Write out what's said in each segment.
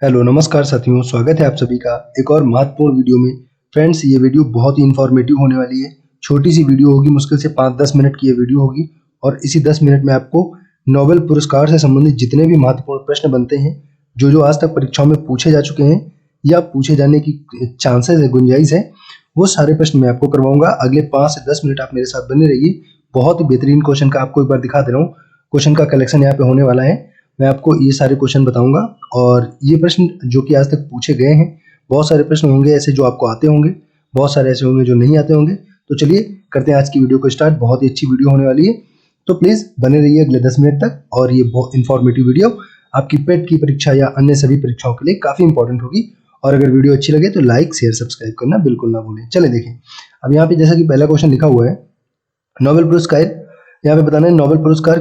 Hello नमस्कार साथियों, स्वागत है आप सभी का एक और महत्वपूर्ण वीडियो में। फ्रेंड्स, ये वीडियो बहुत ही इन्फॉर्मेटिव होने वाली है। छोटी सी वीडियो होगी, मुश्किल से 5-10 मिनट की ये वीडियो होगी और इसी 10 मिनट में आपको नोबेल पुरस्कार से संबंधित जितने भी महत्वपूर्ण प्रश्न बनते हैं, जो आज तक परीक्षाओं में पूछे जा चुके हैं या पूछे जाने की चांसेस है, गुंजाइश है, वो सारे प्रश्न मैं आपको करवाऊंगा। अगले 5 से 10 मिनट आप मेरे साथ बने रहिए। बहुत ही बेहतरीन क्वेश्चन का आपको एक बार दिखा दे रहा हूँ। क्वेश्चन का कलेक्शन यहाँ पे होने वाला है। मैं आपको ये सारे क्वेश्चन बताऊंगा और ये प्रश्न जो कि आज तक पूछे गए हैं, बहुत सारे प्रश्न होंगे ऐसे जो आपको आते होंगे, बहुत सारे ऐसे होंगे जो नहीं आते होंगे। तो चलिए करते हैं आज की वीडियो को स्टार्ट। बहुत ही अच्छी वीडियो होने वाली है, तो प्लीज़ बने रहिए अगले 10 मिनट तक। और ये बहुत इन्फॉर्मेटिव वीडियो आपकी पेट की परीक्षा या अन्य सभी परीक्षाओं के लिए काफ़ी इंपॉर्टेंट होगी। और अगर वीडियो अच्छी लगे तो लाइक शेयर सब्सक्राइब करना बिल्कुल ना भूलें। चले देखें, अब यहाँ पे जैसा कि पहला क्वेश्चन लिखा हुआ है, नोबेल पुरस्कार, यहाँ पे बताना है नोबेल पुरस्कार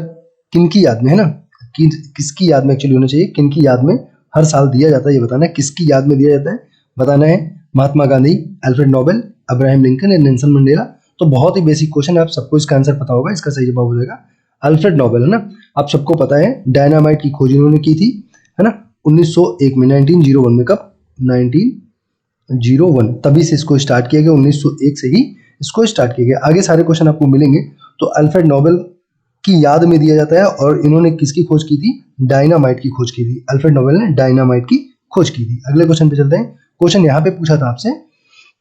किनकी याद में, है ना, किसकी याद में एक्चुअली होना चाहिए, किनकी याद में हर साल दिया जाता है, ये बताना है किसकी याद में दिया जाता है। बताना है Mahatma Gandhi, Alfred Nobel, Abraham Lincoln या नेल्सन मंडेला। तो बहुत ही बेसिक क्वेश्चन है, आप सबको इसका आंसर पता होगा। इसका सही जवाब हो जाएगा अल्फ्रेड नोबेल, है ना। आप सबको पता है डायनामाइट की खोज इन्होंने की थी, है ना, 1901 में, 1901 में। कब? 1901, तभी से इसको स्टार्ट किया गया, 1901 से ही इसको स्टार्ट किया गया। आगे सारे क्वेश्चन आपको मिलेंगे। तो अल्फ्रेड नोबेल की याद में दिया जाता है और इन्होंने किसकी खोज की थी? डायनामाइट की खोज की थी। अल्फ्रेड नोबेल ने डायनामाइट की खोज की थी। अगले क्वेश्चन पे चलते हैं। क्वेश्चन यहाँ पे पूछा था आपसे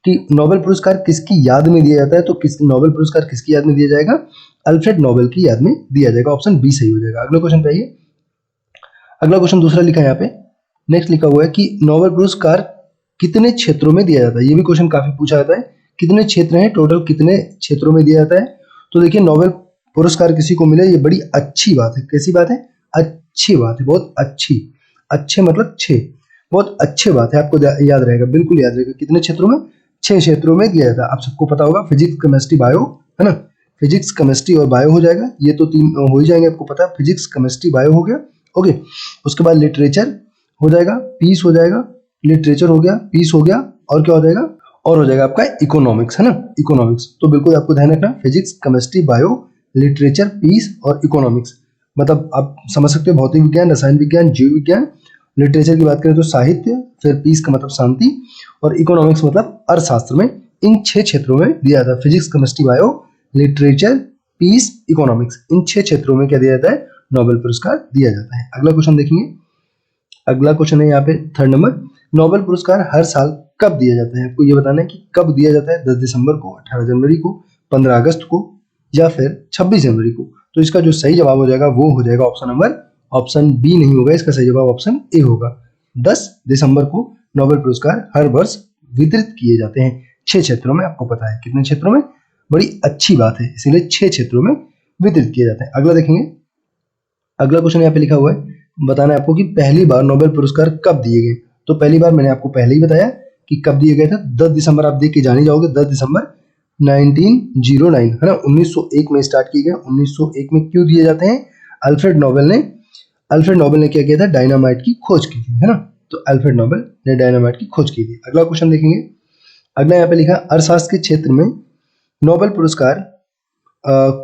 कि नोबेल पुरस्कार किसकी याद में दिया जाता है, तो किस नोबेल पुरस्कार किसकी याद में दिया जाएगा? अल्फ्रेड नोबेल की याद में दिया जाएगा। ऑप्शन बी सही हो जाएगा। अगले क्वेश्चन पे आइए। अगला क्वेश्चन दूसरा लिखा है यहाँ पे, नेक्स्ट लिखा हुआ है कि नोबेल पुरस्कार कितने क्षेत्रों में दिया जाता है। ये भी क्वेश्चन काफी पूछा जाता है, कितने क्षेत्र हैं टोटल, कितने क्षेत्रों में दिया जाता है। तो देखिए, नोबेल पुरस्कार किसी को मिले, ये बड़ी अच्छी बात है। कैसी बात है? अच्छी बात है, बहुत अच्छी। अच्छे मतलब 6, बहुत अच्छी बात है। आपको याद रहेगा, बिल्कुल याद रहेगा। कितने क्षेत्रों में? 6 क्षेत्रों में दिया जाता है। आप सबको पता होगा, फिजिक्स, केमिस्ट्री, बायो, है ना। फिजिक्स, केमिस्ट्री और बायो हो जाएगा, ये तो 3 हो ही जाएंगे। आपको पता है, फिजिक्स, केमिस्ट्री, बायो हो गया, ओके। उसके बाद लिटरेचर हो जाएगा, पीस हो जाएगा, लिटरेचर हो गया, पीस हो गया, और क्या हो जाएगा? और हो जाएगा आपका इकोनॉमिक्स, है ना, इकोनॉमिक्स। तो बिल्कुल आपको ध्यान रखना, physics, chemistry, bio, literature, peace और इकोनॉमिक्स। मतलब आप समझ सकते हो, भौतिक विज्ञान, रसायन विज्ञान, जीव विज्ञान। लिटरेचर की बात करें तो साहित्य, फिर पीस का मतलब शांति, और इकोनॉमिक्स मतलब अर्थशास्त्र में। इन 6 क्षेत्रों में दिया जाता है। Physics, chemistry, bio, literature, peace, economics, इन 6 क्षेत्रों में क्या दिया जाता है? नोबेल पुरस्कार दिया जाता है। अगला क्वेश्चन देखेंगे। अगला क्वेश्चन है यहाँ पे 3rd नंबर, नोबेल पुरस्कार हर साल कब दिया जाता है? आपको ये बताना है कि कब दिया जाता है। 10 दिसंबर को, 18 जनवरी को, 15 अगस्त को, या फिर 26 जनवरी को। तो इसका जो सही जवाब हो जाएगा वो हो जाएगा ऑप्शन बी नहीं होगा। इसका सही जवाब ऑप्शन ए होगा। 10 दिसंबर को नोबेल पुरस्कार हर वर्ष वितरित किए जाते हैं 6 क्षेत्रों में। आपको पता है कितने क्षेत्रों में? बड़ी अच्छी बात है, इसीलिए 6 क्षेत्रों में वितरित किए जाते हैं। अगला देखेंगे। अगला क्वेश्चन यहाँ पे लिखा हुआ है, बताना है आपको कि पहली बार नोबेल पुरस्कार कब दिए गए। तो पहली बार मैंने आपको पहले ही बताया कि कब दिए गए थे। 10 दिसंबर आप देख के जान ही जाओगे। 10 दिसंबर 1909, है ना, 1901 में स्टार्ट किए गए। 1901 में क्यों दिए जाते हैं? अल्फ्रेड नोबेल ने क्या किया था? डायनामाइट की खोज की थी, है ना। तो अल्फ्रेड नोबेल ने डायनामाइट की खोज की थी। अगला क्वेश्चन देखेंगे। अगला यहाँ पे लिखा, अर्थशास्त्र के क्षेत्र में नोबेल पुरस्कार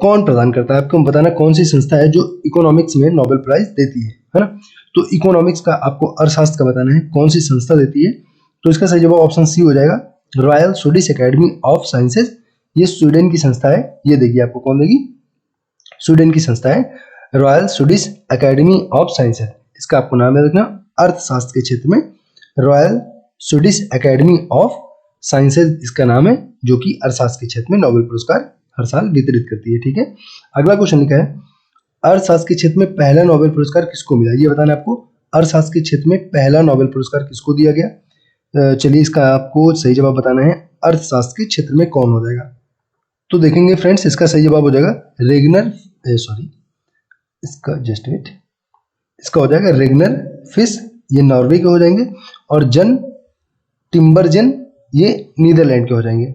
कौन प्रदान करता है? आपको बताना कौन सी संस्था है जो इकोनॉमिक्स में नोबेल प्राइज देती है ना। तो इकोनॉमिक्स का आपको, अर्थशास्त्र का बताना है कौन सी संस्था देती है। तो इसका सही जवाब ऑप्शन सी हो जाएगा, royal Swedish academy of sciences. ये स्वीडन की संस्था है। ये देखिए, आपको कौन देगी? स्वीडन की संस्था है, royal Swedish academy of sciences. इसका आपको नाम याद रखना, अर्थशास्त्र के क्षेत्र में royal Swedish academy of sciences इसका नाम है, जो कि अर्थशास्त्र के क्षेत्र में नोबेल पुरस्कार हर साल वितरित करती है, ठीक है। अगला क्वेश्चन लिखा है, अर्थशास्त्र के क्षेत्र में पहला नोबेल पुरस्कार किसको मिला? ये बताना आपको, अर्थशास्त्र के क्षेत्र में पहला नोबेल पुरस्कार किसको दिया गया। चलिए, इसका आपको सही जवाब बताना है, अर्थशास्त्र के क्षेत्र में कौन हो जाएगा। तो देखेंगे फ्रेंड्स, इसका सही जवाब हो जाएगा इसका जस्ट वेट, इसका हो जाएगा रेगनर फिश, ये नॉर्वे के हो जाएंगे, और जन टिम्बरजन ये नीदरलैंड के हो जाएंगे।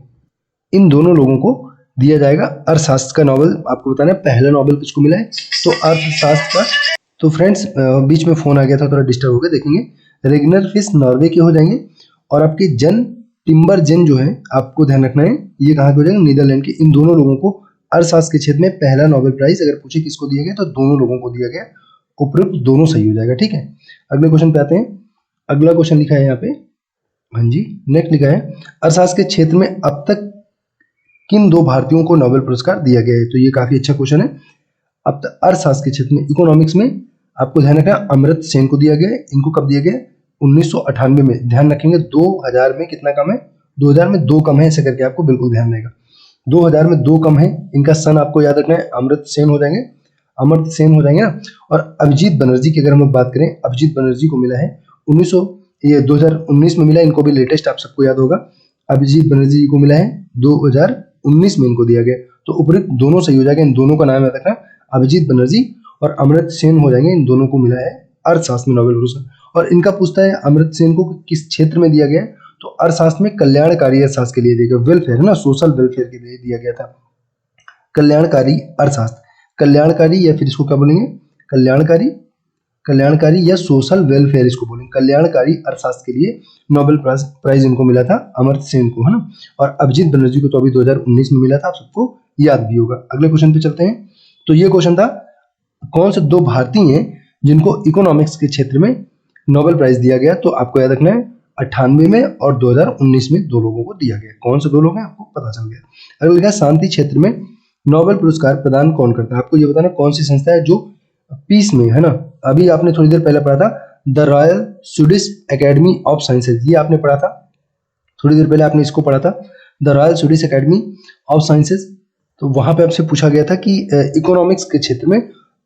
इन दोनों लोगों को दिया जाएगा अर्थशास्त्र का नोबेल। आपको बताना है पहला नोबेल किसको मिला है, तो अर्थशास्त्र का। तो फ्रेंड्स, बीच में फोन आ गया था, थोड़ा डिस्टर्ब हो गया। देखेंगे, रेगनर फिश नॉर्वे के हो जाएंगे, और आपके जन टिम्बरजन जो है, आपको ध्यान रखना है, ये कहाँ के हो जाएंगे? नीदरलैंड के। इन दोनों लोगों को अर्थशास्त्र के क्षेत्र में पहला नोबेल प्राइज अगर पूछे किसको दिया गया, तो दोनों लोगों को दिया गया। उपयुक्त दोनों सही हो जाएगा, ठीक है। अगले क्वेश्चन पे आते हैं। अगला क्वेश्चन लिखा है यहाँ पे, हाँ जी, नेक्स्ट लिखा है अर्थशास्त्र के क्षेत्र में अब तक किन दो भारतीयों को नोबेल पुरस्कार दिया गया है। तो ये काफी अच्छा क्वेश्चन है। अब तक अर्थशास्त्र के क्षेत्र में, इकोनॉमिक्स में आपको ध्यान रखना अमर्त्य सेन को दिया गया है। इनको कब दिया गया? 1998 में। ध्यान रखेंगे 2000 में कितना कम है? 2000 में 2 कम है, ऐसे करके आपको बिल्कुल ध्यान रहेगा। 2000 में 2 कम है, इनका सन आपको याद रखना है, अमर्त्य सेन हो जाएंगे, अमर्त्य सेन हो जाएंगे ना। और अभिजीत बनर्जी की अगर हम लोग बात करें, अभिजीत बनर्जी को मिला है 2019 में मिला, इनको भी लेटेस्ट आप सबको याद होगा। अभिजीत बनर्जी जी को मिला है 2019 में, इनको दिया गया। तो उपयुक्त दोनों सही हो जाएगा, इन दोनों का नाम याद रखना, अभिजीत बनर्जी और अमर्त्य सेन हो जाएंगे, इन दोनों को मिला है अर्थशास्त्र में नोबेल पुरस्कार। और इनका पूछता है अमर्त्य सेन को किस क्षेत्र में दिया गया, तो अर्थशास्त्र में कल्याणकारी अर्थशास्त्र के लिए दिया गया, वेलफेयर है ना, सोशल वेलफेयर के लिए दिया गया था। कल्याणकारी अर्थशास्त्र, कल्याणकारी या फिर इसको क्या बोलेंगे, कल्याणकारी या सोशल वेलफेयर इसको बोलेंगे, कल्याणकारी अर्थशास्त्र के लिए नोबेल प्राइज इनको मिला था, अमर्त्य सेन को, है ना। और अभिजीत बनर्जी को तो अभी 2019 में मिला था, आप सबको याद भी होगा। अगले क्वेश्चन पे चलते हैं। तो ये क्वेश्चन था कौन से 2 भारतीय हैं जिनको इकोनॉमिक्स के क्षेत्र में नोबेल प्राइज दिया गया। तो आपको याद रखना है 98 में और 2019 में 2 लोगों को दिया गया। कौन से 2 लोग हैं आपको पता चल गया। अगला लिखा शांति क्षेत्र में नोबेल पुरस्कार प्रदान कौन करता है। आपको ये बताना कौन सी संस्था है जो पीस में, है ना। अभी आपने थोड़ी देर पहले पढ़ा था the royal Swedish academy of sciences, ये आपने पढ़ा था थोड़ी देर पहले, आपने इसको पढ़ा था the royal Swedish academy of sciences. तो वहां पे आपसे पूछा गया था कि इकोनॉमिक्स के क्षेत्र में,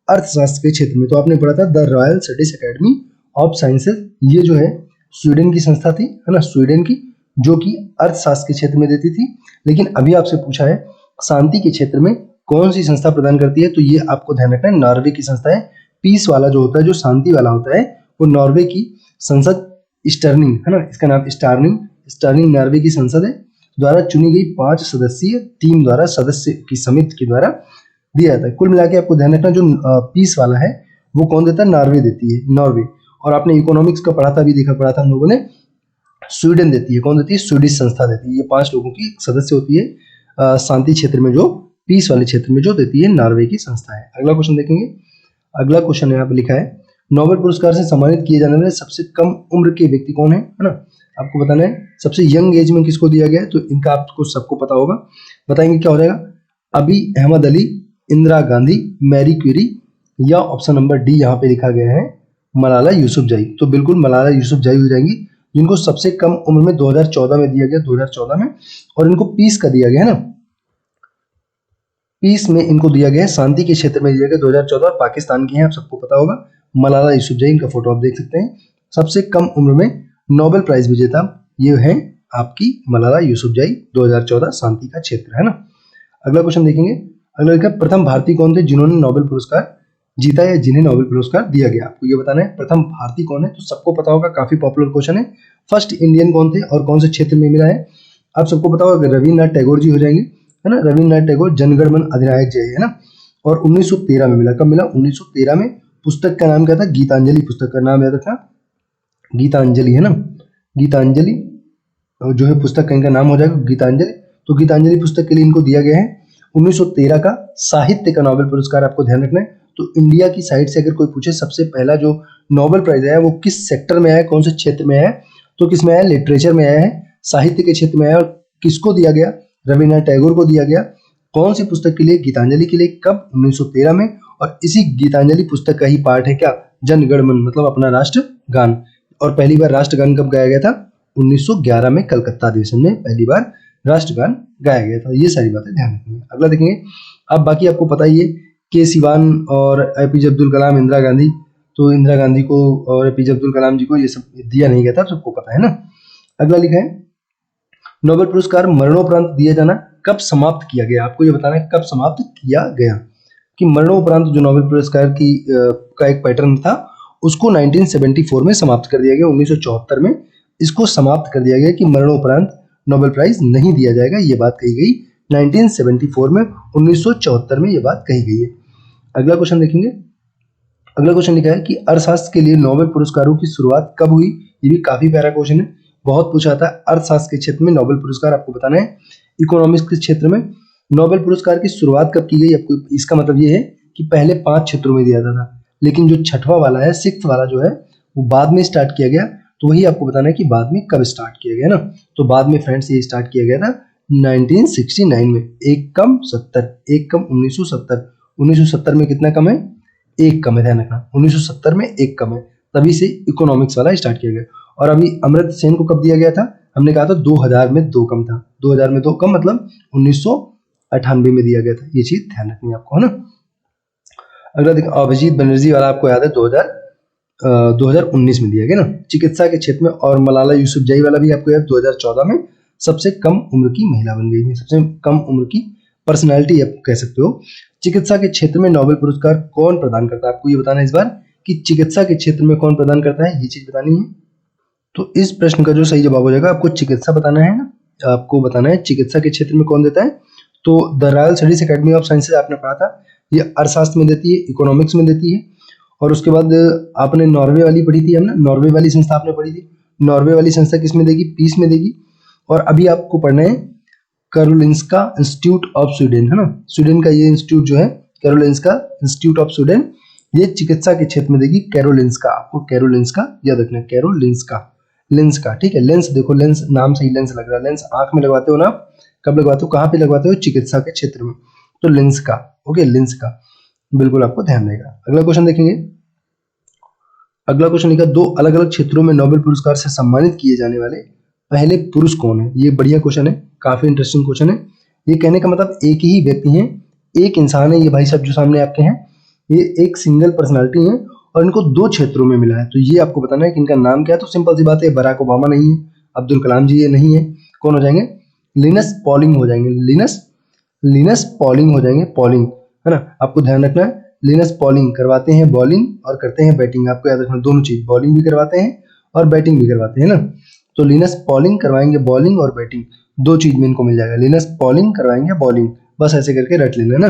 अर्थशास्त्र के क्षेत्र में, तो आपने पढ़ा था the royal Swedish academy of sciences. ये जो है स्वीडन की संस्था थी, है ना, स्वीडन की, जो कि अर्थशास्त्र के क्षेत्र में देती थी। लेकिन अभी आपसे पूछा है शांति के क्षेत्र में कौन सी संस्था प्रदान करती है, तो ये आपको ध्यान रखना है नॉर्वे की संस्था है। पीस वाला जो होता है, जो शांति वाला होता है, वो नॉर्वे की संसद स्टर्निंग, है ना, इसका नाम स्टर्निंग नॉर्वे की संसद है, द्वारा चुनी गई 5 सदस्यीय टीम द्वारा, सदस्य की समिति के द्वारा दिया जाता है। कुल मिला के आपको ध्यान रखना जो पीस वाला है वो कौन देता है, नॉर्वे देती है, नॉर्वे। और आपने इकोनॉमिक्स का पढ़ा था, अभी देखा पढ़ा था हम लोगों ने, स्वीडन देती है। कौन देती है? स्वीडिश संस्था देती है। ये 5 लोगों की सदस्य होती है शांति क्षेत्र में, जो पीस वाले क्षेत्र में जो देती है, नॉर्वे की संस्था है। अगला क्वेश्चन देखेंगे। अगला क्वेश्चन यहाँ पे लिखा है नोबेल पुरस्कार से सम्मानित किए जाने वाले सबसे कम उम्र के व्यक्ति कौन है ना। आपको बताना है सबसे यंग एज में किसको दिया गया है, तो इनका आपको सबको पता होगा। बताएंगे क्या हो जाएगा, अभी अहमद अली, इंदिरा गांधी, मैरी क्यूरी, या ऑप्शन नंबर डी यहाँ पे लिखा गया है मलाला यूसुफजई। तो बिल्कुल मलाला यूसुफजई हो जाएंगी, जिनको सबसे कम उम्र में 2014 में दिया गया, 2014 में। और इनको पीस का दिया गया है ना, पीस में इनको दिया गया है, शांति के क्षेत्र में दिया गया 2014, और पाकिस्तान की है, आप सबको पता होगा मलाला यूसुफजई। इनका फोटो आप देख सकते हैं। सबसे कम उम्र में नोबेल प्राइज विजेता ये है आपकी मलाला यूसुफजई, 2014, शांति का क्षेत्र, है ना। अगला क्वेश्चन देखेंगे। अगला लिखा प्रथम भारतीय कौन थे जिन्होंने नोबेल पुरस्कार जीता या जिन्हें नोबेल पुरस्कार दिया गया। आपको ये बताना है प्रथम भारतीय कौन है, तो सबको पता होगा, काफी पॉपुलर क्वेश्चन है। फर्स्ट इंडियन कौन थे और कौन से क्षेत्र में मिला है, आप सबको पता होगा, रविन्द्रनाथ टैगोर जी हो जाएंगे, है ना। रविन्द्रनाथ टैगोर जनगण मन अधिनायक जय, है ना। और 1913 में मिला। कब मिला? 1913 में। पुस्तक का नाम क्या था? गीतांजलि। पुस्तक का नाम याद रखना, गीतांजलि, है ना, गीतांजलि जो है पुस्तक का इनका नाम हो जाएगा गीतांजलि। तो गीतांजलि पुस्तक के लिए इनको दिया गया है 1913 का साहित्य का नोबेल पुरस्कार। आपको ध्यान रखना है। तो इंडिया की साइड से अगर कोई पूछे सबसे पहला जो नोबेल प्राइज आया वो किस सेक्टर में आया, कौन से क्षेत्र में आया, तो किस में आया? लिटरेचर में आया है, साहित्य के क्षेत्र में आया। और किसको दिया गया? रविन्द्रनाथ टैगोर को दिया गया। कौन सी पुस्तक के लिए? गीतांजलि के लिए। कब? 1913 में। और इसी गीतांजलि पुस्तक का ही पार्ट है क्या? जनगण मन, मतलब अपना राष्ट्रगान। और पहली बार राष्ट्रगान कब गाया गया था? 1911 में कलकत्ता अधिवेशन में पहली बार राष्ट्रगान गाया गया था। ये सारी बातें ध्यान रखनी है। अगला देखेंगे। अब बाकी आपको पता ही है, के सिवान और एपीजे अब्दुल कलाम, इंदिरा गांधी। तो इंदिरा गांधी को और एपीजे अब्दुल कलाम जी को ये सब दिया नहीं गया था, सबको पता है ना। अगला लिखा है नोबेल पुरस्कार मरणोपरांत दिया जाना कब समाप्त किया गया। आपको ये बताना है कब समाप्त किया गया, कि मरणोपरांत जो नोबेल पुरस्कार की का एक पैटर्न था उसको 1974 में समाप्त कर दिया गया। 1974 में इसको समाप्त कर दिया गया कि मरणोपरांत नोबेल प्राइज नहीं दिया जाएगा, ये बात कही गई 1974 में। 1974 में ये बात कही गई है। अगला क्वेश्चन देखेंगे। अगला क्वेश्चन लिखा है कि अर्थशास्त्र के लिए नोबेल पुरस्कारों की शुरुआत कब हुई। ये भी काफी प्यारा क्वेश्चन है, बहुत पूछा था। अर्थशास्त्र के क्षेत्र में नोबेल पुरस्कार आपको बताना है। इकोनॉमिक्स के क्षेत्र में नोबेल पुरस्कार की शुरुआत कब की गई। आपको इसका मतलब ये है कि पहले 5 क्षेत्रों में दिया जाता था, लेकिन जो छठवां वाला है, 6th वाला जो है, वो बाद में स्टार्ट किया गया तो वही आपको बताना है कि बाद में कब स्टार्ट किया गया ना। तो बाद में फ्रेंड्स ये स्टार्ट किया गया था 1969 में। एक कम 70, एक कम 1970। 1970 में कितना कम है? एक कम है, ध्यान रखना। 1970 में एक कम है, तभी से इकोनॉमिक्स वाला स्टार्ट किया गया। और अभी अमर्त्य सेन को कब दिया गया था? हमने कहा था 2000 में 2 कम था। 2000 में 2 कम मतलब 1998 में दिया गया था। ये चीज ध्यान रखनी है आपको, है ना। अगला देखिए, अभिजीत बनर्जी वाला आपको याद है 2019 में दिया गया ना, चिकित्सा के क्षेत्र में। और मलाला यूसुफजई वाला भी आपको याद 2014 में सबसे कम उम्र की महिला बन गई थी, सबसे कम उम्र की पर्सनैलिटी आप कह सकते हो। चिकित्सा के क्षेत्र में नोबेल पुरस्कार कौन प्रदान करता है? आपको ये बताना है इस बार कि चिकित्सा के क्षेत्र में कौन प्रदान करता है, ये चीज बतानी है। तो इस प्रश्न का जो सही जवाब हो जाएगा, आपको चिकित्सा बताना है ना, आपको बताना है चिकित्सा के क्षेत्र में कौन देता है। तो the royal studies academy of sciences आपने पढ़ा था, ये अर्थशास्त्र में देती है, इकोनॉमिक्स में देती है। और उसके बाद आपने नॉर्वे वाली पढ़ी थी, हमने नॉर्वे वाली संस्था आपने पढ़ी थी। नॉर्वे वाली संस्था किस में देगी? पीस में देगी। और अभी आपको पढ़ना है कैरोलिंस्का इंस्टीट्यूट ऑफ स्वीडन, है ना। स्वीडन का ये इंस्टीट्यूट जो है कैरोलिंस्का इंस्टीट्यूट ऑफ स्वीडन, ये चिकित्सा के क्षेत्र में देगी कैरोलिंस्का। आपको कैरोलिंस्का याद रखना है, कैरोलिंस्का, लेंस का, ठीक है। लेंस देखो, लेंस नाम से ही लेंस लग रहा है। लेंस आंख में लगवाते हो ना, कब लगवाते हो, कहाँ पे लगवाते हो? चिकित्सा के क्षेत्र में। तो लेंस का, ओके, लेंस का बिल्कुल आपको ध्यान रहेगा। अगला क्वेश्चन देखेंगे। अगला क्वेश्चन लिखा, 2 अलग अलग क्षेत्रों में नोबेल पुरस्कार से सम्मानित किए जाने वाले पहले पुरुष कौन है? ये बढ़िया क्वेश्चन है, काफी इंटरेस्टिंग क्वेश्चन है। ये कहने का मतलब एक ही व्यक्ति है, एक इंसान है, ये भाई साहब जो सामने आपके हैं, ये एक सिंगल पर्सनालिटी है और इनको 2 क्षेत्रों में मिला है। तो ये आपको बताना है कि इनका नाम क्या है। तो सिंपल सी बात है, बराक ओबामा नहीं है, अब्दुल कलाम जी ये नहीं है, कौन हो जाएंगे? लिनस पॉलिंग हो जाएंगे। लिनस पॉलिंग हो जाएंगे, पॉलिंग, है ना। आपको ध्यान रखना है, लिनस पॉलिंग करवाते हैं बॉलिंग और करते हैं बैटिंग। आपको याद रखना दोनों चीज, बॉलिंग भी करवाते हैं और बैटिंग भी करवाते हैं ना। तो लिनस पॉलिंग करवाएंगे बॉलिंग और बैटिंग, 2 चीज में इनको मिल जाएगा। लिनस पॉलिंग करवाएंगे बॉलिंग, बस ऐसे करके रट लेना ना,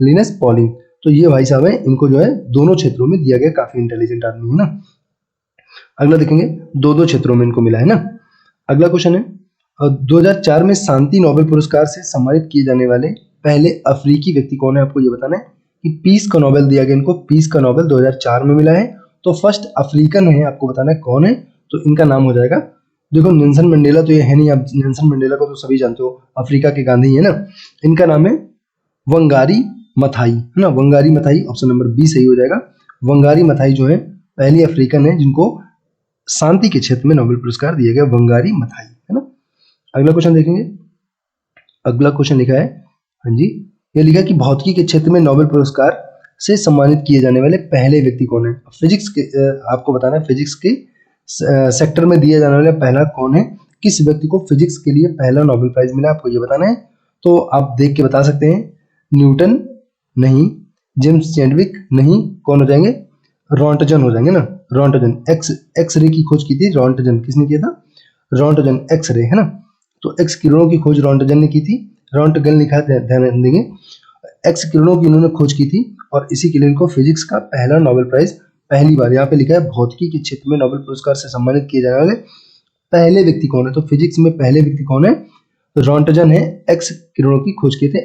लिनस पॉलिंग। तो ये भाई साहब है, इनको जो है दोनों क्षेत्रों में दिया गया, काफी इंटेलिजेंट आदमी है ना। अगला देखेंगे, 2 क्षेत्रों में इनको मिला है ना। अगला क्वेश्चन है, 2004 में शांति नोबेल पुरस्कार से सम्मानित किए जाने वाले पहले अफ्रीकी व्यक्ति कौन है? आपको ये बताना है कि पीस का नोबेल दिया गया इनको, पीस का नोबेल 2004 में मिला है। तो फर्स्ट अफ्रीकन है, आपको बताना है कौन है। तो इनका नाम हो जाएगा, देखो नेल्सन मंडेला तो ये है नहीं, आप नेल्सन मंडेला को तो सभी जानते हो, अफ्रीका के गांधी है ना। इनका नाम है वंगारी मथाई, है ना, Wangari Maathai. Option number B सही हो जाएगा। वंगारी मथाई जो है पहली अफ्रीकन है जिनको शांति के क्षेत्र में नोबेल पुरस्कार दिया गया, वंगारी मथाई, है ना। अगला क्वेश्चन देखेंगे। अगला क्वेश्चन लिखा है, हाँ जी, ये लिखा है कि भौतिकी के क्षेत्र में नोबेल पुरस्कार से सम्मानित किए जाने वाले पहले व्यक्ति कौन है? फिजिक्स के, आपको बताना है फिजिक्स के सेक्टर में दिया जाने वाला पहला कौन है, किस व्यक्ति को फिजिक्स के लिए पहला नोबेल प्राइज मिला, आपको ये बताना है। तो आप देख के बता सकते हैं, न्यूटन नहीं, जेम्स चैडविक नहीं, कौन हो जाएंगे? रॉन्टजन हो जाएंगे ना, रॉन्टजन। एक्स रे की खोज की थी रॉन्टजन, किसने किया था? रॉन्टजन, एक्स रे, है ना। तो एक्स किरणों की खोज रॉन्टजन ने की थी, रॉन्टगन लिखा है, ध्यान देंगे। एक्स किरणों की उन्होंने खोज की थी और इसी के लिए इनको फिजिक्स का पहला नोबेल प्राइज पहली बार, यहाँ पे लिखा है भौतिकी के क्षेत्र में नोबेल पुरस्कार से सम्मानित किए जाने वाले पहले व्यक्ति कौन है? तो फिजिक्स में पहले व्यक्ति कौन है? रॉन्टजन है, एक्स किरणों की खोज किए थे,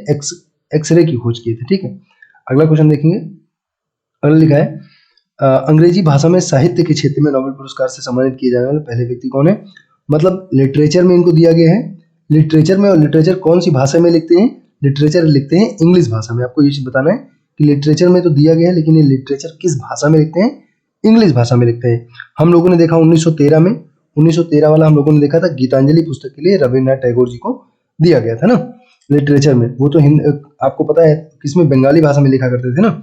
एक्सरे की खोज किए थे, ठीक है। अगला क्वेश्चन देखेंगे। अगला लिखा है, अंग्रेजी भाषा में साहित्य के क्षेत्र में नोबेल पुरस्कार से सम्मानित किए जाने वाले पहले व्यक्ति कौन है? मतलब लिटरेचर में इनको दिया गया है। लिटरेचर में, और लिटरेचर कौन सी भाषा में लिखते हैं? लिटरेचर लिखते हैं इंग्लिश भाषा में। आपको ये चीज बताना है कि लिटरेचर में तो दिया गया है, लेकिन ये लिटरेचर किस भाषा में लिखते हैं? इंग्लिश भाषा में लिखते हैं। हम लोगों ने देखा 1913 में, 1913 वाला हम लोगों ने देखा था, गीतांजलि पुस्तक के लिए रविन्द्रनाथ टैगोर जी को दिया गया था ना, लिटरेचर में। वो तो आपको पता है किसमें, बंगाली भाषा में लिखा करते थे ना।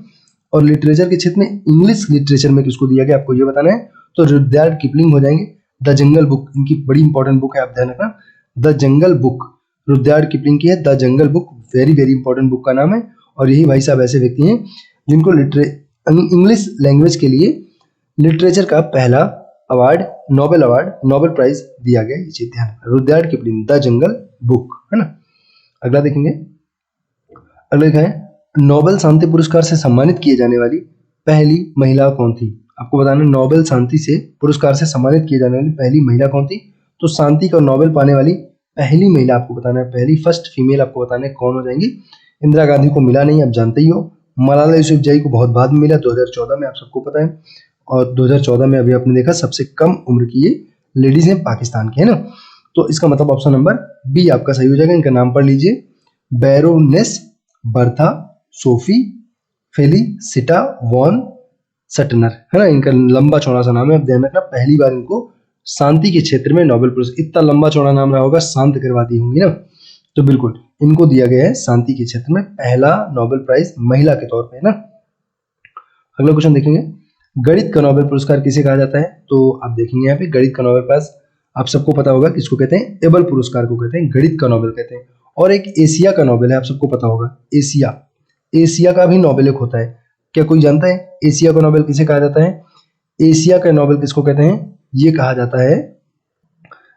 और लिटरेचर के क्षेत्र में इंग्लिश लिटरेचर में किसको दिया गया, आपको ये बताना है। तो रुडयार्ड किपलिंग हो जाएंगे। द जंगल बुक इनकी बड़ी इंपॉर्टेंट बुक है, आप ध्यान रखना। The jungle book Rudyard Kipling की है, the jungle book, very very important book का नाम है। और यही भाई साहब ऐसे व्यक्ति हैं जिनको इंग्लिश लैंग्वेज के लिए लिटरेचर का पहला अवार्ड, नोबेल प्राइज दिया गया। ये चीज ध्यान रखना, Rudyard Kipling, the jungle book, है ना। अगला देखेंगे। अगला लिखा है, नोबेल शांति पुरस्कार से सम्मानित किए जाने वाली पहली महिला कौन थी? आपको बताना है, नोबेल शांति से पुरस्कार से सम्मानित किए जाने वाली पहली महिला कौन थी? तो शांति का नोबेल पाने वाली पहली महिला आपको बताना है, पहली फर्स्ट फीमेल आपको बताना है कौन हो जाएंगी। इंदिरा गांधी को मिला नहीं, आप जानते ही हो। मलाला यूसुफजई को बहुत बाद में मिला, 2014 में, आप सबको पता है। और 2014 में अभी आपने देखा सबसे कम उम्र की ये लेडीज हैं पाकिस्तान की, है ना। तो इसका मतलब ऑप्शन नंबर बी आपका सही हो जाएगा। इनका नाम पढ़ लीजिए, baroness Bertha Sophie Felicita von Suttner, है ना। इनका लंबा चौड़ा सा नाम है, अब ध्यान रखना पहली बार इनको शांति के क्षेत्र में नोबेल पुरस्कार, इतना लंबा चौड़ा नाम रहा होगा, शांत करवाती होंगी ना, तो बिल्कुल इनको दिया गया है शांति के क्षेत्र में पहला नोबेल प्राइज महिला के तौर पे, है ना। अगला क्वेश्चन देखेंगे, गणित का नोबेल पुरस्कार किसे कहा जाता है? तो आप देखेंगे यहाँ पे गणित का नोबेल प्राइज आप सबको पता होगा किसको कहते हैं, एबल पुरस्कार को कहते हैं, गणित का नोबेल कहते हैं। और एक एशिया का नोबेल है, आप सबको पता होगा, एशिया, एशिया का भी नोबेल एक होता है। क्या कोई जानता है एशिया का नोबेल किसे कहा जाता है? एशिया का नोबेल किसको कहते हैं? ये कहा जाता है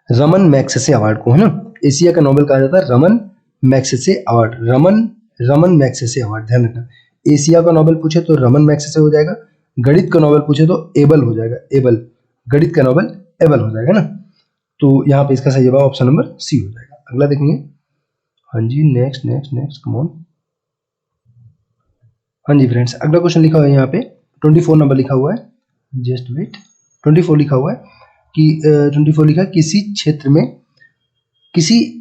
रमन मैग्सेसे अवार्ड को, है ना। एशिया का नोबेल कहा जाता है Raman Magsaysay award, Raman Magsaysay award, ध्यान रखना। एशिया का नोबेल पूछे तो रमन मैग्सेसे हो जाएगा, गणित का नोबेल पूछे तो एबल हो जाएगा, एबल, गणित का नोबेल एबल हो जाएगा ना। तो यहाँ पे इसका सही जवाब ऑप्शन नंबर सी हो जाएगा। अगला देखेंगे, हाँ जी, next next next, come on. हाँ जी फ्रेंड्स, अगला क्वेश्चन लिखा हुआ है यहाँ पे 24 नंबर लिखा हुआ है, जस्ट वेट, 24 लिखा हुआ है कि 24 लिखा है, किसी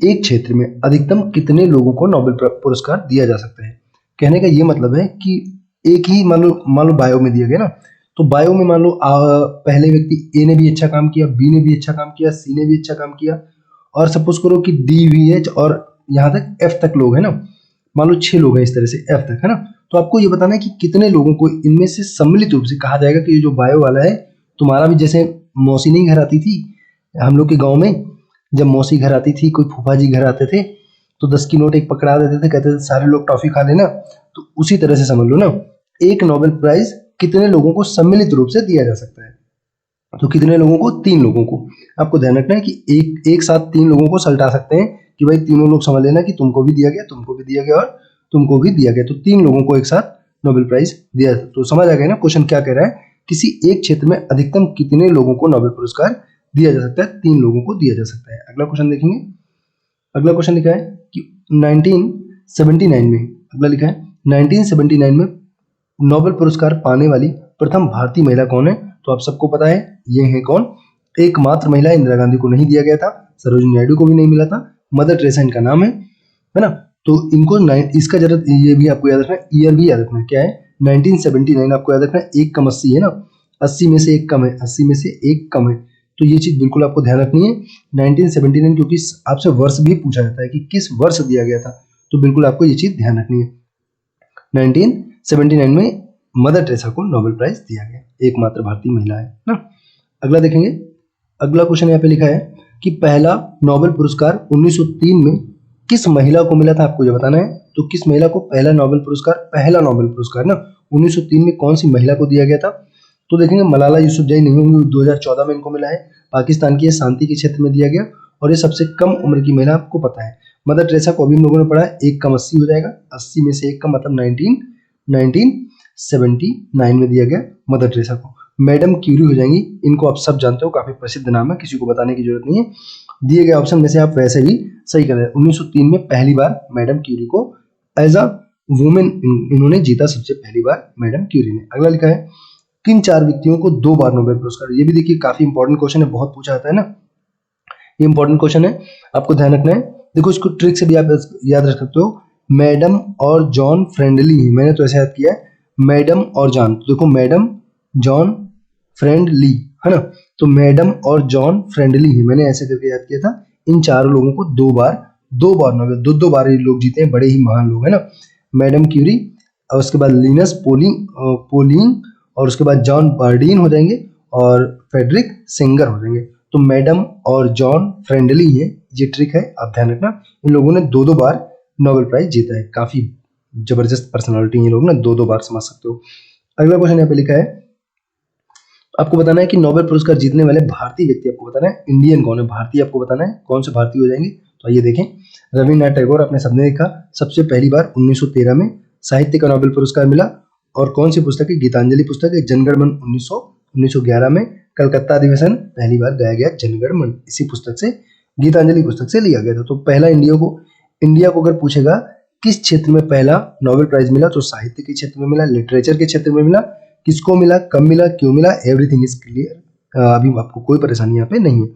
एक क्षेत्र में अधिकतम कितने लोगों को नोबेल पुरस्कार दिया जा सकता है। कहने का ये मतलब है कि एक ही मान लो बायो में दिया गया ना, तो बायो में मान लो पहले व्यक्ति ए ने भी अच्छा काम किया, बी ने भी अच्छा काम किया, सी ने भी अच्छा काम किया, और सपोज करो कि डी वी एच और यहाँ तक एफ तक लोग हैं ना, मान लो 6 लोग हैं इस तरह से एफ तक, है ना। तो आपको ये बताना है कि कितने लोगों को इनमें से सम्मिलित रूप से कहा जाएगा कि ये जो बायो वाला है, तुम्हारा भी जैसे मौसी नहीं घर आती थी हम लोग के गांव में, जब मौसी घर आती थी, कोई फूफा जी घर आते थे, तो 10 की नोट एक पकड़ा देते थे, कहते थे सारे लोग टॉफी खा लेना, तो उसी तरह से समझ लो ना, एक नोबेल प्राइज कितने लोगों को सम्मिलित रूप से दिया जा सकता है। तो कितने लोगों को? 3 लोगों को। आपको ध्यान रखना है कि एक साथ 3 लोगों को सल्टा सकते हैं कि भाई तीनों लोग समझ लेना कि तुमको भी दिया गया, तुमको भी दिया गया और तुमको भी दिया गया, तो 3 लोगों को एक साथ नोबेल प्राइज दिया। तो समझ आ गया ना क्वेश्चन क्या कह रहा है, किसी एक क्षेत्र में अधिकतम कितने लोगों को नोबेल पुरस्कार दिया जा सकता है? 3 लोगों को दिया जा सकता है। अगला क्वेश्चन देखेंगे, अगला क्वेश्चन लिखा है कि 1979 में, अगला लिखा है 1979 में नोबेल पुरस्कार पाने वाली प्रथम भारतीय महिला कौन है? तो आप सबको पता है ये है कौन, एकमात्र महिला, इंदिरा गांधी को नहीं दिया गया था, सरोजिनी नायडू को भी नहीं मिला था, मदर टेरेसा इनका नाम है ना। तो इनको इसका जरूरत ये भी आपको याद रखना, ईयर भी याद रखना, क्या है 1979, आपको याद रखना, 1 कम 80 है ना, 80 में से 1 कम है, 80 में से 1 कम है, तो ये चीज बिल्कुल आपको ध्यान रखनी है 1979, क्योंकि आपसे वर्ष भी पूछा जाता है कि किस वर्ष दिया गया था, तो बिल्कुल आपको ये चीज ध्यान रखनी है। 1979 में मदर टेरेसा को नोबेल प्राइज दिया गया, एकमात्र भारतीय महिला है ना। अगला देखेंगे, अगला क्वेश्चन यहाँ पे लिखा है कि पहला नोबेल पुरस्कार 1903 में किस महिला को मिला था, आपको ये बताना है। तो किस महिला को पहला नोबेल पुरस्कार ना 1903 में कौन सी महिला को दिया गया था? तो देखेंगे मलाला यूसुफजई नहीं होंगी, 2014 में इनको मिला है, पाकिस्तान की शांति के क्षेत्र में दिया गया, और ये सबसे कम उम्र की महिला आपको पता है। मदर टेरेसा को अभी हम लोगों ने पढ़ा है, 1 कम 80 हो जाएगा, 80 में से 1 कम मतलब 1979 में दिया गया मदर टेरेसा को। मैडम क्यूरी हो जाएंगी, इनको आप सब जानते हो, काफी प्रसिद्ध नाम है, किसी को बताने की जरूरत नहीं है। दिए गए ऑप्शन में से आप वैसे भी सही कर रहे हैं। 1903 में पहली बार मैडम क्यूरी को एज अ वुमेन इन्होंने जीता, सबसे पहली बार मैडम क्यूरी ने। अगला लिखा है किन 4 व्यक्तियों को 2 बार नोबेल पुरस्कार? ये भी देखिए काफी इंपॉर्टेंट क्वेश्चन है, बहुत पूछा जाता है ना, ये इंपॉर्टेंट क्वेश्चन है, आपको ध्यान रखना है। देखो इसको ट्रिक से भी आप याद रख सकते हो, मैडम और जॉन फ्रेंडली, मैंने तो ऐसे याद किया है, मैडम और जॉन, तो देखो मैडम जॉन फ्रेंडली, है ना, तो मैडम और जॉन फ्रेंडली ही मैंने ऐसे करके याद किया था। इन 4 लोगों को 2 बार नोबेल, 2 बार ये लोग जीते हैं, बड़े ही महान लोग है ना। मैडम क्यूरी, और उसके बाद लिनस पोलिंग, और उसके बाद जॉन बर्डीन हो जाएंगे, और फेडरिक सेंगर हो जाएंगे। तो मैडम और जॉन फ्रेंडली है, ये ट्रिक है, आप ध्यान रखना। इन लोगों ने 2 बार नोबेल प्राइज जीता है, काफी जबरदस्त पर्सनालिटी ये लोग ना, 2 बार, समझ सकते हो। अगला क्वेश्चन यहाँ पे लिखा है, आपको बताना है कि नोबेल पुरस्कार जीतने वाले भारतीय व्यक्ति, आपको बताना है इंडियन कौन है, भारतीय आपको बताना है कौन से भारतीय हो जाएंगे। तो आइए देखें, रविन्द्रनाथ टैगोर, आपने सबने देखा, सबसे पहली बार 1913 में साहित्य का नोबेल पुरस्कार मिला। और कौन सी पुस्तक है? गीतांजलि पुस्तक है। जनगण मन 1911 में कलकत्ता अधिवेशन पहली बार गाया गया जनगण मन, इसी पुस्तक से, गीतांजलि पुस्तक से लिया गया था। तो पहला इंडिया को अगर पूछेगा किस क्षेत्र में पहला नोबेल प्राइज मिला, तो साहित्य के क्षेत्र में मिला, लिटरेचर के क्षेत्र में मिला, किसको मिला, कब मिला, क्यों मिला, एवरीथिंग इज क्लियर। अभी आपको कोई परेशानी यहाँ पे नहीं है।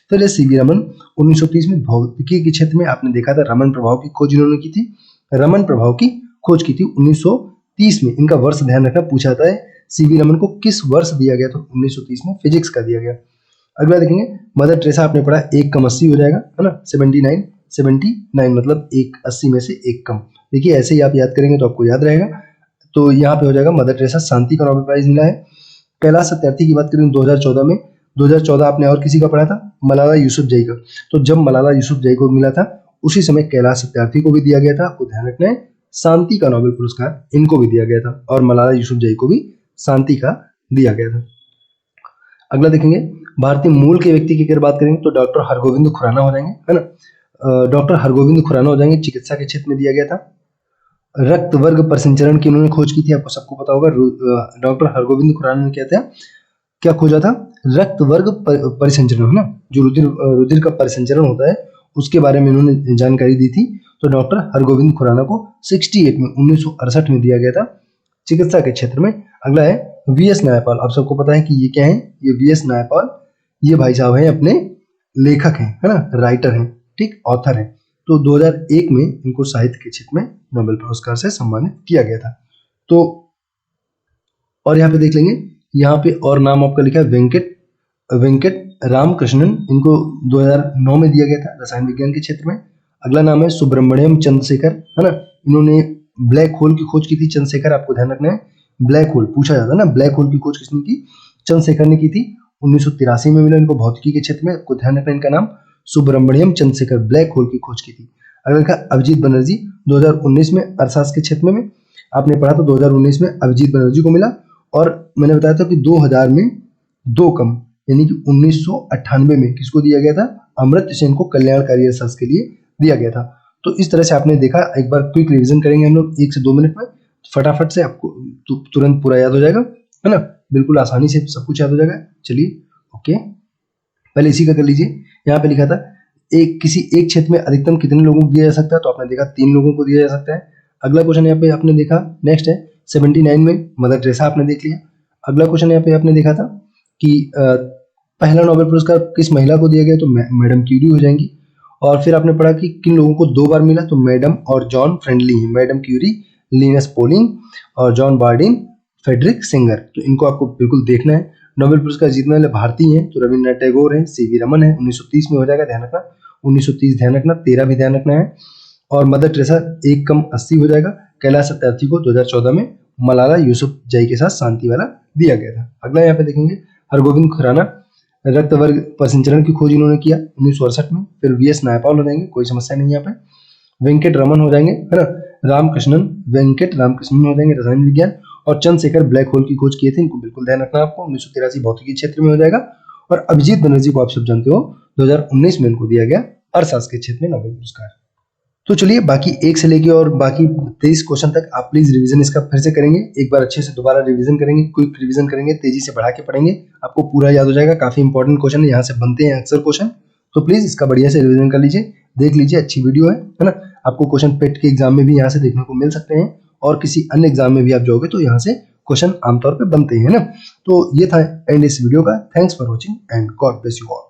तो ये सीवी रमन 1930 में भौतिकी के क्षेत्र में आपने देखा था रमन प्रभाव की खोज इन्होंने की थी, रमन प्रभाव की खोज की थी 1930 में। इनका वर्ष ध्यान रखना पूछा जाता है, सीवी रमन को किस वर्ष दिया गया, तो 1930 में फिजिक्स का दिया गया। अगला देखेंगे मदर टेरेसा, आपने पढ़ा 1 कम 80 हो जाएगा, है ना, 79 मतलब 1 80 में से 1 कम। देखिए ऐसे ही आप याद करेंगे तो आपको याद रहेगा। तो यहाँ पे हो जाएगा मदर टेरेसा शांति का नोबेल प्राइज मिला है। कैलाश सत्यार्थी की बात करें 2014 में, 2014 आपने और किसी का पढ़ा था, मलाला यूसुफजई का। तो जब मलाला यूसुफजई को मिला था उसी समय कैलाश सत्यार्थी को भी दिया गया था। आपको ध्यान रखना है शांति का नोबेल पुरस्कार इनको भी दिया गया था और मलाला यूसुफजई को भी शांति का दिया गया था। अगला देखेंगे भारतीय मूल के व्यक्ति की अगर बात करेंगे तो डॉक्टर हरगोविंद खुराना हो जाएंगे, है ना, डॉक्टर हरगोविंद खुराना हो जाएंगे। चिकित्सा के क्षेत्र में दिया गया था। रक्त वर्ग परिसंचरण की उन्होंने खोज की थी, आपको सबको पता होगा। डॉक्टर हरगोविंद खुराना ने क्या खोजा था, रक्त वर्ग परिसंचरण, है ना, जो रुधिर का परिसंचरण होता है उसके बारे में उन्होंने जानकारी दी थी। तो डॉक्टर हरगोविंद खुराना को 1968 में दिया गया था चिकित्सा के क्षेत्र में। अगला है वीएस नायपाल। आप सबको पता है कि ये क्या है, ये वीएस नायपाल, ये भाई साहब हैं अपने लेखक हैं, है ना, राइटर हैं, ठीक, ऑथर हैं। तो 2001 में इनको साहित्य के क्षेत्र में नोबेल पुरस्कार से सम्मानित किया गया था। तो और यहाँ पे देख लेंगे, यहाँ पे और नाम आपका लिखा है वेंकट रामकृष्णन, इनको 2009 में दिया गया था रसायन विज्ञान के क्षेत्र में। अगला नाम है सुब्रमण्यम चंद्रशेखर, है ना, इन्होंने ब्लैक होल की खोज की थी। चंद्रशेखर, आपको ध्यान रखना है ब्लैक होल पूछा जाता है ना, ब्लैक होल की खोज किसने की, चंद्रशेखर ने की थी। 1983 में मिला इनको भौतिकी के क्षेत्र में। आपको ध्यान रखना इनका नाम सुब्रमण्यम चंद्रशेखर, ब्लैक होल की खोज की थी। अगला लिखा अभिजीत बनर्जी 2019 में अर्थशास्त्र के क्षेत्र में आपने पढ़ा तो 2019 में अभिजीत बनर्जी को मिला। और मैंने बताया था कि 2000 में 2 कम यानी कि 1998 में किसको दिया गया था, अमर्त्य सेन को कल्याणकारी अर्थशास्त्र के लिए दिया गया था। तो इस तरह से आपने देखा, एक बार क्विक रिवीजन करेंगे हम लोग 1 से 2 मिनट में, फटाफट से आपको तुरंत पूरा याद हो जाएगा, है ना, बिल्कुल आसानी से सब कुछ याद हो जाएगा। चलिए ओके, पहले इसी का कर लीजिए। यहाँ पे लिखा था किसी एक क्षेत्र में अधिकतम कितने लोगों को दिया जा सकता है, तो आपने देखा 3 लोगों को दिया जा सकता है। अगला क्वेश्चन यहाँ पे आपने देखा, नेक्स्ट है 79 में मदर टेरेसा आपने देख लिया। अगला क्वेश्चन यहाँ पे आपने देखा था कि पहला नोबेल पुरस्कार किस महिला को दिया गया, तो मैडम क्यूरी हो जाएंगी। और फिर आपने पढ़ा कि किन लोगों को 2 बार मिला, तो मैडम और जॉन फ्रेंडली हैं, मैडम क्यूरी, लिनस पॉलिंग और जॉन बार्डिन, फेडरिक सिंगर। तो इनको आपको बिल्कुल देखना है। नोबेल पुरस्कार जीतने वाले भारतीय हैं तो रविन्द्रनाथ टैगोर हैं, सीवी रमन है, 1930 में हो जाएगा, ध्यान रखना 1930 ध्यान रखना, 13 भी ध्यान रखना है। और मदर टेरेसा 1 कम 80 हो जाएगा। कैलाश सत्यार्थी को 2014 में मलाला यूसुफजई के साथ शांति वाला दिया गया था। अगला यहाँ पे देखेंगे हरगोविंद खुराना, रक्त वर्ग परिसंचरण की खोज इन्होंने किया 1968 में। फिर वीएस नायपाल हो जाएंगे, कोई समस्या नहीं यहाँ पे। वेंकट रमन हो जाएंगे, है ना, वेंकट रामकृष्णन हो जाएंगे रसायन विज्ञान। और चंद्रशेखर ब्लैक होल की खोज किए थे, इनको बिल्कुल ध्यान रखना आपको, 1983 भौतिकी क्षेत्र में हो जाएगा। और अभिजीत बनर्जी को आप सब जानते हो 2019 में इनको दिया गया अर्थशास्त्र के क्षेत्र में नोबेल पुरस्कार। तो चलिए बाकी 1 से लेके और बाकी 23 क्वेश्चन तक आप प्लीज रिवीजन इसका फिर से करेंगे, एक बार अच्छे से दोबारा रिवीजन करेंगे, क्विक रिवीजन करेंगे, तेजी से बढ़ा के पढ़ेंगे, आपको पूरा याद हो जाएगा। काफी इंपॉर्टेंट क्वेश्चन है, यहाँ से बनते हैं अक्सर क्वेश्चन, तो प्लीज इसका बढ़िया से रिवीजन कर लीजिए, देख लीजिए, अच्छी वीडियो है ना। आपको क्वेश्चन पेट के एग्जाम में भी यहाँ से देखने को मिल सकते हैं और किसी अन्य एग्जाम में भी आप जाओगे तो यहाँ से क्वेश्चन आमतौर पर बनते हैं ना। तो ये था एंड इस वीडियो का। Thanks for watching and God bless you all.